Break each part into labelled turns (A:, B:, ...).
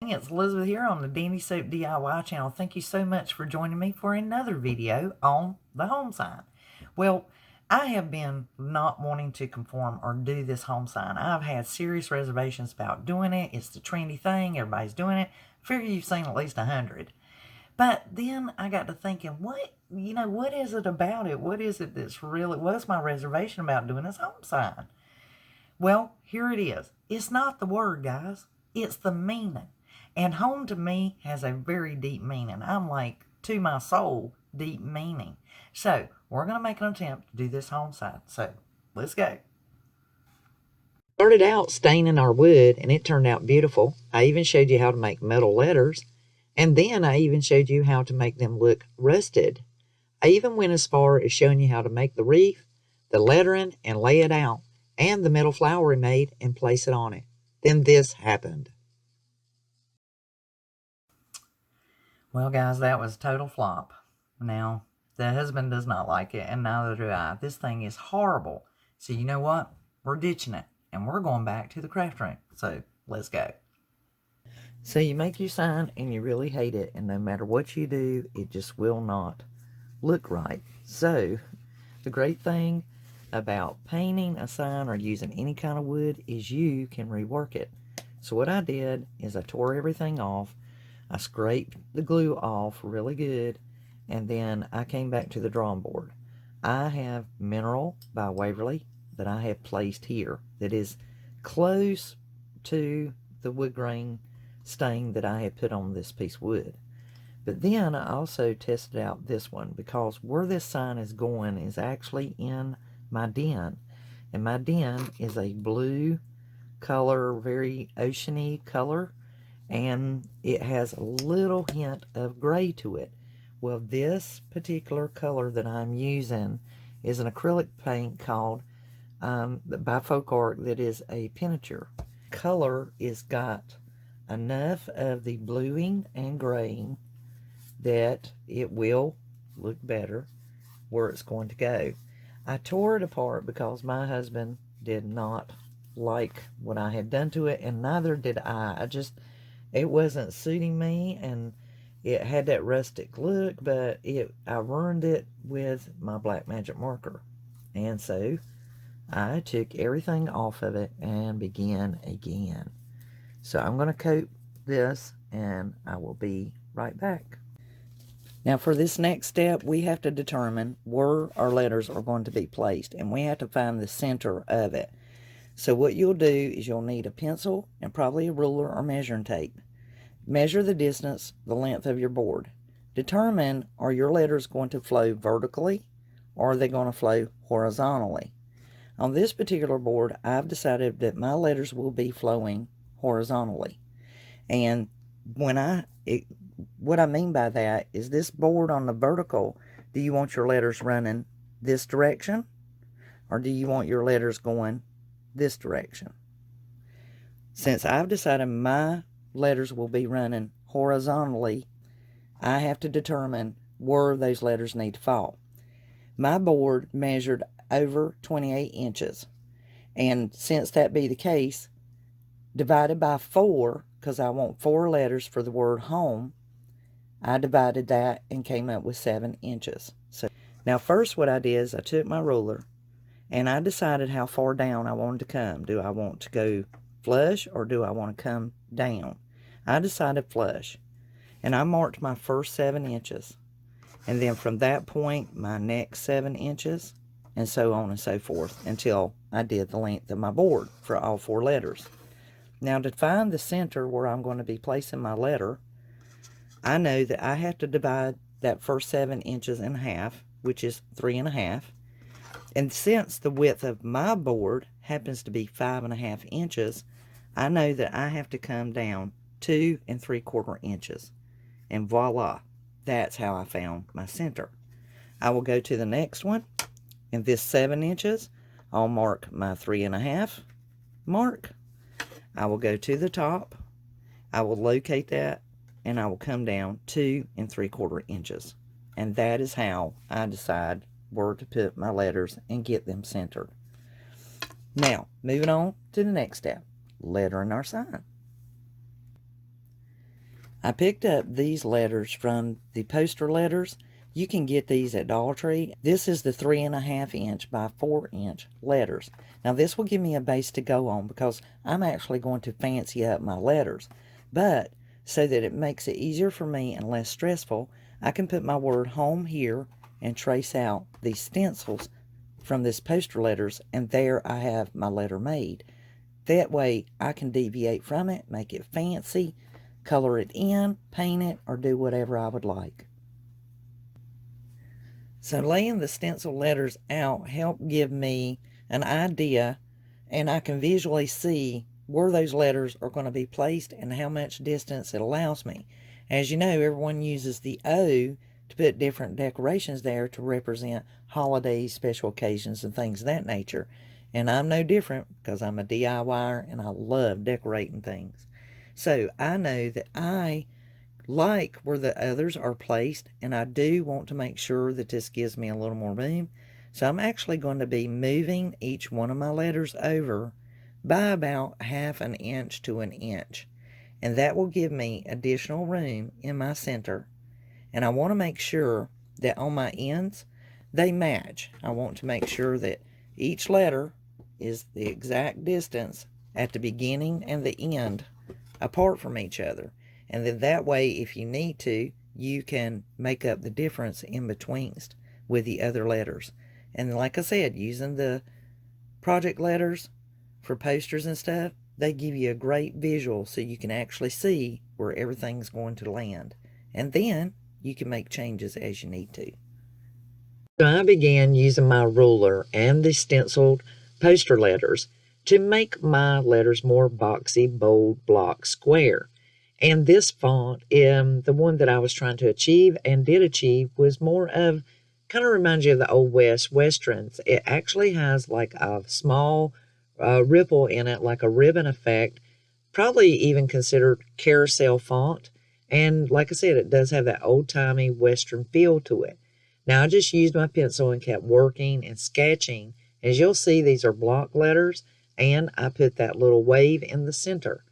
A: morning. It's Elizabeth here on the Dandysoap DIY channel. Thank you so much for joining me for another video on the home sign. Well, I have been not wanting to conform or do this home sign. I've had serious reservations about doing it. It's the trendy thing. Everybody's doing it. I figure you've seen at least 100. But then I got to thinking, what is it about it? What is it that's really, what's my reservation about doing this home sign? Well, here it is. It's not the word, guys. It's the meaning. And home to me has a very deep meaning. I'm like, to my soul, deep meaning. So, we're going to make an attempt to do this home sign. So, let's go. Started out staining our wood, and it turned out beautiful. I even showed you how to make metal letters. And then I even showed you how to make them look rusted. I even went as far as showing you how to make the wreath, the lettering, and lay it out, and the metal flower we made and place it on it. Then this happened. Well, guys, that was a total flop. Now, the husband does not like it, and neither do I. This thing is horrible. So you know what? We're ditching it, and we're going back to the craft room. So let's go. So you make your sign, and you really hate it, and no matter what you do, it just will not look right. So the great thing about painting a sign or using any kind of wood is you can rework it. So what I did is I tore everything off. I scraped the glue off really good, and then I came back to the drawing board. I have Mineral by Waverly that I have placed here that is close to the wood grain stain that I had put on this piece of wood. But then I also tested out this one, because where this sign is going is actually in my den, and my den is a blue color, very oceany color, and it has a little hint of gray to it. Well, this particular color that I'm using is an acrylic paint called by Folk Art that is a Pinnature. Color is got enough of the bluing and graying that it will look better where it's going to go. I tore it apart because my husband did not like what I had done to it, and neither did I. It wasn't suiting me, and it had that rustic look, but I ruined it with my black magic marker. And so I took everything off of it and began again. So I'm going to coat this, and I will be right back. Now for this next step, we have to determine where our letters are going to be placed, and we have to find the center of it. So what you'll do is you'll need a pencil and probably a ruler or measuring tape. Measure the distance, the length of your board. Determine, are your letters going to flow vertically, or are they going to flow horizontally? On this particular board, I've decided that my letters will be flowing horizontally. And what I mean by that is, this board on the vertical, do you want your letters running this direction, or do you want your letters going this direction? Since I've decided my letters will be running horizontally, I have to determine where those letters need to fall. My board measured over 28 inches, and since that be the case, divided by 4, because I want 4 letters for the word home, I divided that and came up with 7 inches. So now first what I did is I took my ruler and I decided how far down I wanted to come. Do I want to go flush, or do I want to come down? I decided flush, and I marked my first 7 inches, and then from that point my next 7 inches, and so on and so forth until I did the length of my board for all 4 letters. Now to find the center where I'm going to be placing my letter, I know that I have to divide that first 7 inches in half, which is 3.5. And since the width of my board happens to be 5.5 inches, I know that I have to come down 2 3/4 inches. And voila, that's how I found my center. I will go to the next one. In this 7 inches, I'll mark my 3.5 mark. I will go to the top. I will locate that, and I will come down 2 3/4 inches. And that is how I decide where to put my letters and get them centered. Now, moving on to the next step, lettering our sign. I picked up these letters from the poster letters. You can get these at Dollar Tree. This is the 3.5 inch by 4 inch letters. Now this will give me a base to go on because I'm actually going to fancy up my letters. But so that it makes it easier for me and less stressful, I can put my word home here and trace out these stencils from this poster letters, and there I have my letter made. That way I can deviate from it, make it fancy, color it in, paint it, or do whatever I would like. So laying the stencil letters out helped give me an idea, and I can visually see where those letters are going to be placed and how much distance it allows me. As you know, everyone uses the O to put different decorations there to represent holidays, special occasions, and things of that nature. And I'm no different because I'm a DIYer and I love decorating things. So I know that I like where the others are placed, and I do want to make sure that this gives me a little more room. So I'm actually going to be moving each one of my letters over by about 1/2 inch to 1 inch. And that will give me additional room in my center. And I want to make sure that on my ends, they match. I want to make sure that each letter is the exact distance at the beginning and the end apart from each other. And then that way, if you need to, you can make up the difference in betweenst with the other letters. And like I said, using the project letters for posters and stuff, they give you a great visual so you can actually see where everything's going to land. And then you can make changes as you need to. So I began using my ruler and the stenciled poster letters to make my letters more boxy, bold, block, square. And this font, the one that I was trying to achieve and did achieve, was more of, kind of reminds you of the Old West Westerns. It actually has like a small ripple in it, like a ribbon effect, probably even considered carousel font. And like I said, it does have that old-timey Western feel to it. Now, I just used my pencil and kept working and sketching. As you'll see, these are block letters, and I put that little wave in the center.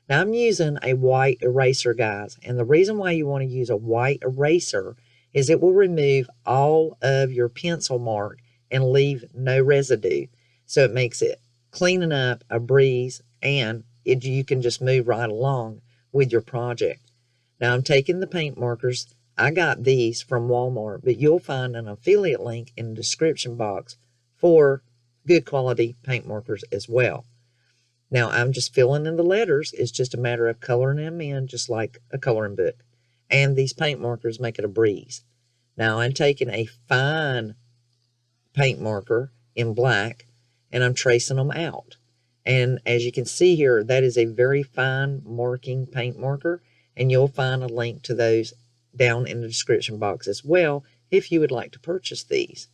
A: Now, I'm using a white eraser, guys, and the reason why you want to use a white eraser is it will remove all of your pencil mark and leave no residue. So it makes it cleaning up a breeze, and you can just move right along with your project. Now, I'm taking the paint markers. I got these from Walmart, but you'll find an affiliate link in the description box for good quality paint markers as well. Now, I'm just filling in the letters. It's just a matter of coloring them in, just like a coloring book. And these paint markers make it a breeze. Now, I'm taking a fine paint marker in black, and I'm tracing them out. And as you can see here, that is a very fine marking paint marker, and you'll find a link to those down in the description box as well if you would like to purchase these.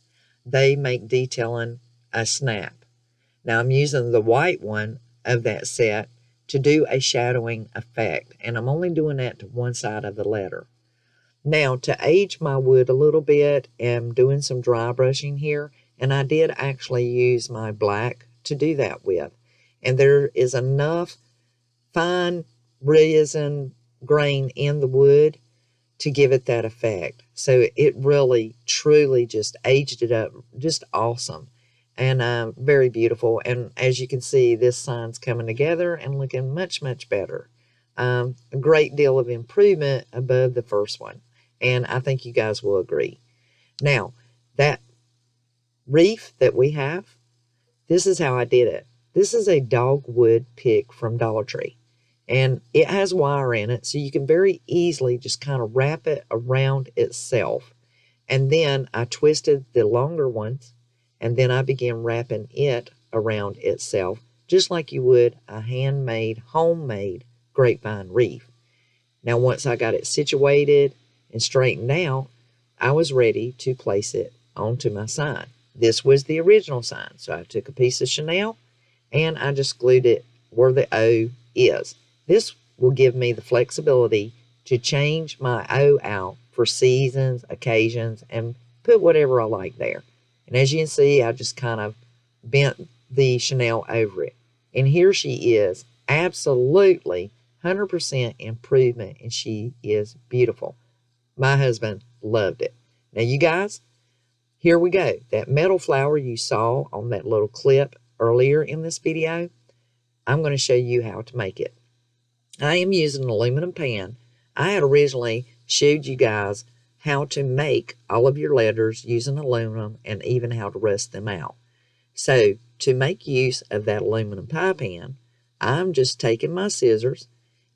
A: They make detailing a snap. Now, I'm using the white one of that set to do a shadowing effect, and I'm only doing that to one side of the letter. Now, to age my wood a little bit, I'm doing some dry brushing here, and I did actually use my black to do that with. And there is enough fine resin grain in the wood to give it that effect. So it really, truly just aged it up just awesome. And very beautiful. And as you can see, this sign's coming together and looking much, much better. A great deal of improvement above the first one. And I think you guys will agree. Now, that wreath that we have, this is how I did it. This is a dogwood pick from Dollar Tree. And it has wire in it, so you can very easily just kind of wrap it around itself. And then I twisted the longer ones, and then I began wrapping it around itself, just like you would a handmade, homemade grapevine wreath. Now, once I got it situated and straightened out, I was ready to place it onto my sign. This was the original sign, so I took a piece of chenille, and I just glued it where the O is. This will give me the flexibility to change my O out for seasons, occasions, and put whatever I like there. And as you can see, I just kind of bent the chenille over it. And here she is, absolutely
B: 100% improvement, and she is beautiful. My husband loved it. Now, you guys, here we go. That metal flower you saw on that little clip earlier in this video, I'm going to show you how to make it. I am using an aluminum pan. I had originally showed you guys how to make all of your letters using aluminum and even how to rust them out. So to make use of that aluminum pie pan, I'm just taking my scissors,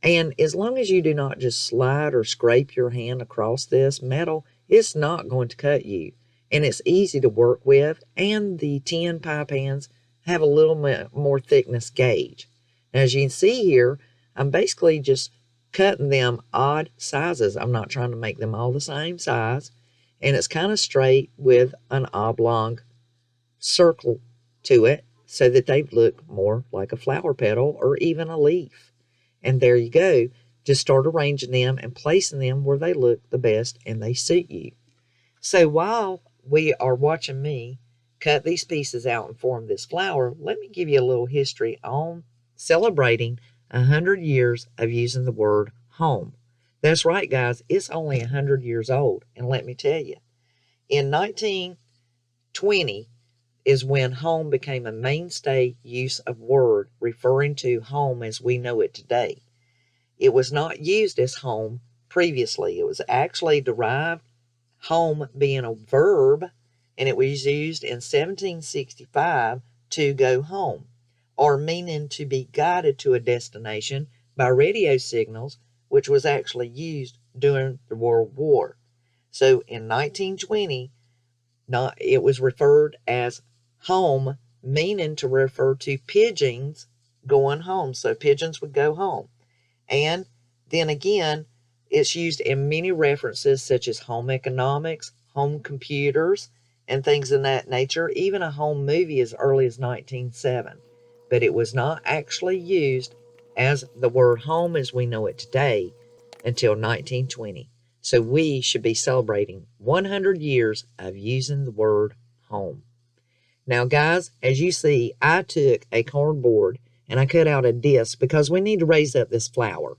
B: and as long as you do not just slide or scrape your hand across this metal, it's not going to cut you. And it's easy to work with, and the tin pie pans have a little more thickness gauge. Now, as you can see here, I'm basically just cutting them odd sizes. I'm not trying to make them all the same size. And it's kind of straight with an oblong circle to it so that they look more like a flower petal or even a leaf. And there you go. Just start arranging them and placing them where they look the best and they suit you. So while we are watching me cut these pieces out and form this flower, let me give you a little history on celebrating 100 years of using the word home. That's right, guys. It's only 100 years old. And let me tell you, in 1920 is when home became a mainstay use of word referring to home as we know it today. It was not used as home previously. It was actually derived, home being a verb, and it was used in 1765 to go home, or meaning to be guided to a destination by radio signals, which was actually used during the World War. So in 1920, it was referred as home, meaning to refer to pigeons going home. So pigeons would go home. And then again, it's used in many references such as home economics, home computers, and things of that nature, even a home movie as early as 1907. But it was not actually used as the word home as we know it today until 1920. So we should be celebrating 100 years of using the word home. Now, guys, as you see, I took a cardboard and I cut out a disc because we need to raise up this flower.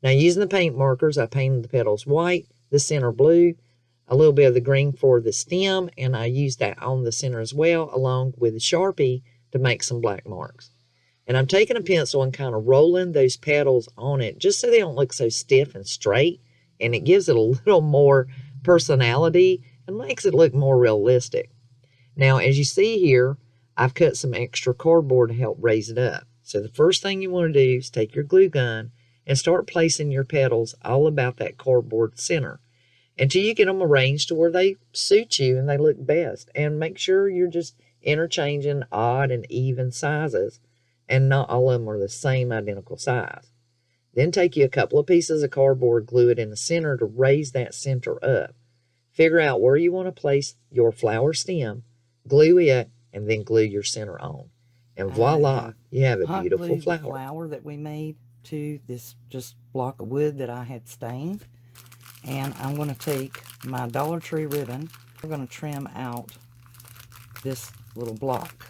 B: Now, using the paint markers, I painted the petals white, the center blue, a little bit of the green for the stem, and I used that on the center as well, along with the Sharpie to make some black marks. And I'm taking a pencil and kind of rolling those petals on it just so they don't look so stiff and straight, and it gives it a little more personality and makes it look more realistic. Now, as you see here, I've cut some extra cardboard to help raise it up. So the first thing you want to do is take your glue gun and start placing your petals all about that cardboard center until you get them arranged to where they suit you and they look best. And make sure you're just interchanging odd and even sizes, and not all of them are the same identical size. Then take you a couple of pieces of cardboard, glue it in the center to raise that center up. Figure out where you want to place your flower stem, glue it, and then glue your center on. And voila, you have a beautiful flower.
A: The flower that we made to this just block of wood that I had stained. And I'm going to take my Dollar Tree ribbon. We're going to trim out this little block.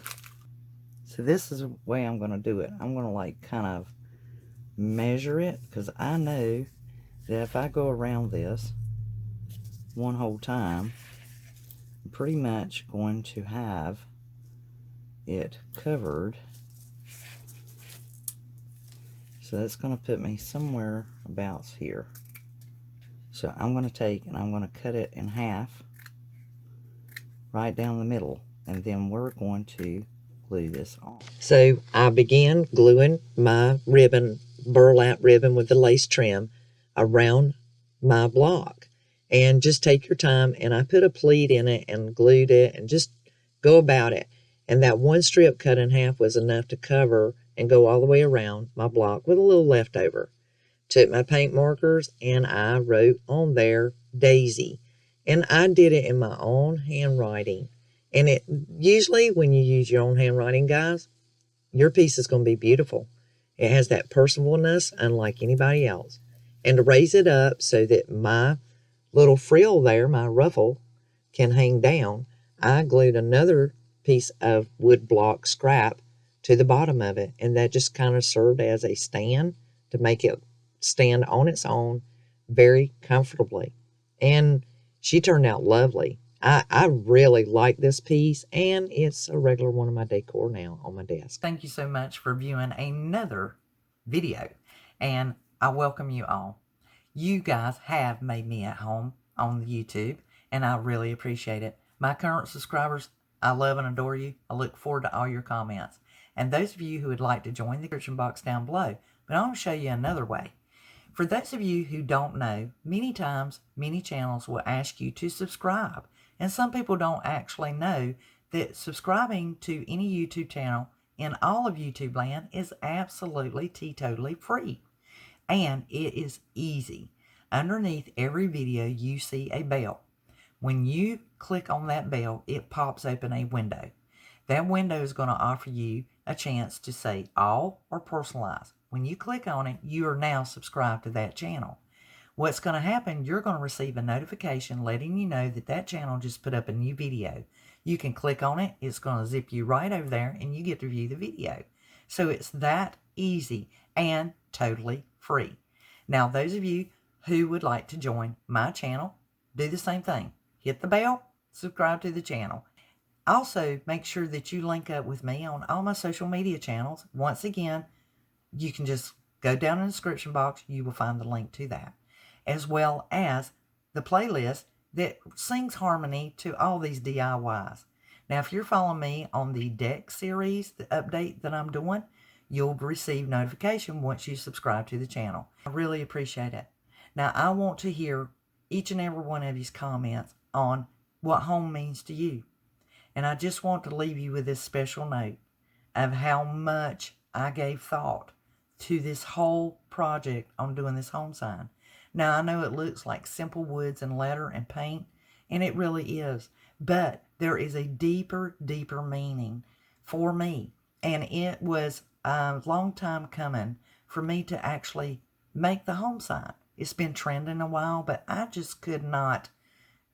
A: So this is the way I'm going to do it. I'm going to like kind of measure it, because I know that if I go around this one whole time, I'm pretty much going to have it covered. So that's going to put me somewhere about here. So I'm going to take and I'm going to cut it in half right down the middle, and then we're going to glue this on.
B: So I began gluing my ribbon, burlap ribbon with the lace trim around my block. And just take your time, and I put a pleat in it and glued it and just go about it. And that one strip cut in half was enough to cover and go all the way around my block with a little leftover. Took my paint markers and I wrote on there Daisy. And I did it in my own handwriting. And it usually when you use your own handwriting, guys, your piece is going to be beautiful. It has that personableness unlike anybody else. And to raise it up so that my little frill there, my ruffle, can hang down, I glued another piece of wood block scrap to the bottom of it. And that just kind of served as a stand to make it stand on its own very comfortably. And she turned out lovely. I really like this piece, and it's a regular one of my decor now on my desk.
A: Thank you so much for viewing another video, and I welcome you all. You guys have made me at home on the YouTube, and I really appreciate it. My current subscribers, I love and adore you. I look forward to all your comments. And those of you who would like to join the description box down below, but I want to show you another way. For those of you who don't know, many times, many channels will ask you to subscribe. And some people don't actually know that subscribing to any YouTube channel in all of YouTube land is absolutely teetotally free. And it is easy. Underneath every video, you see a bell. When you click on that bell, it pops open a window. That window is going to offer you a chance to say all or personalize. When you click on it, you are now subscribed to that channel. What's going to happen, you're going to receive a notification letting you know that that channel just put up a new video. You can click on it. It's going to zip you right over there and you get to view the video. So it's that easy and totally free. Now, those of you who would like to join my channel, do the same thing. Hit the bell, subscribe to the channel. Also, make sure that you link up with me on all my social media channels. Once again, you can just go down in the description box. You will find the link to that, as well as the playlist that sings harmony to all these DIYs. Now, if you're following me on the deck series, the update that I'm doing, you'll receive notification once you subscribe to the channel. I really appreciate it. Now, I want to hear each and every one of these comments on what home means to you. And I just want to leave you with this special note of how much I gave thought to this whole project on doing this home sign. Now, I know it looks like simple woods and letter and paint, and it really is. But there is a deeper, deeper meaning for me. And it was a long time coming for me to actually make the home sign. It's been trending a while, but I just could not,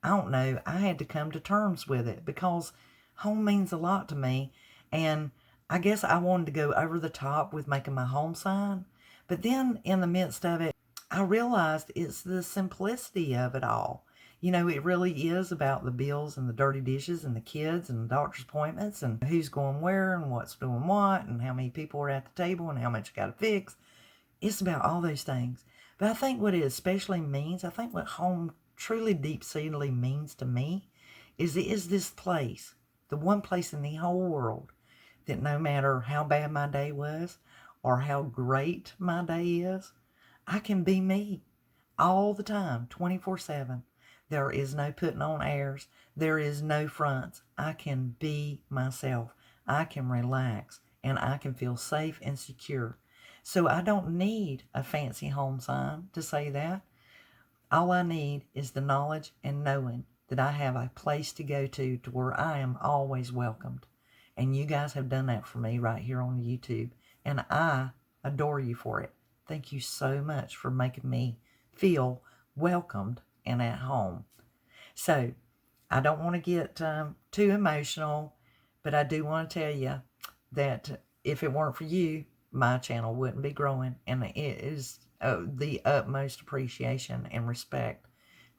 A: I don't know, I had to come to terms with it because home means a lot to me. And I guess I wanted to go over the top with making my home sign. But then in the midst of it, I realized it's the simplicity of it all. You know, it really is about the bills and the dirty dishes and the kids and the doctor's appointments and who's going where and what's doing what and how many people are at the table and how much you got to fix. It's about all those things. But I think what it especially means, I think what home truly deep-seatedly means to me is it is this place, the one place in the whole world that no matter how bad my day was or how great my day is, I can be me all the time, 24/7. There is no putting on airs. There is no fronts. I can be myself. I can relax and I can feel safe and secure. So I don't need a fancy home sign to say that. All I need is the knowledge and knowing that I have a place to go to where I am always welcomed. And you guys have done that for me right here on YouTube. And I adore you for it. Thank you so much for making me feel welcomed and at home. So I don't want to get too emotional, but I do want to tell you that if it weren't for you, my channel wouldn't be growing. And it is the utmost appreciation and respect.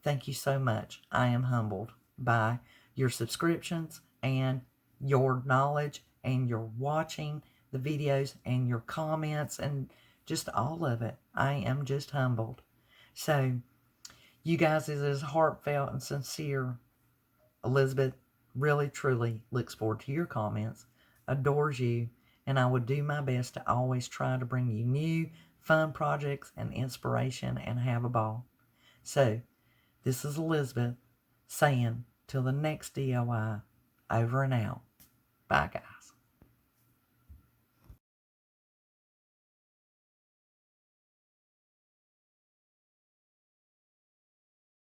A: Thank you so much. I am humbled by your subscriptions and your knowledge and your watching the videos and your comments and just all of it. I am just humbled. So you guys is as heartfelt and sincere. Elizabeth really, truly looks forward to your comments, adores you, and I would do my best to always try to bring you new, fun projects and inspiration and have a ball. So, this is Elizabeth saying, till the next DIY, over and out. Bye, guys.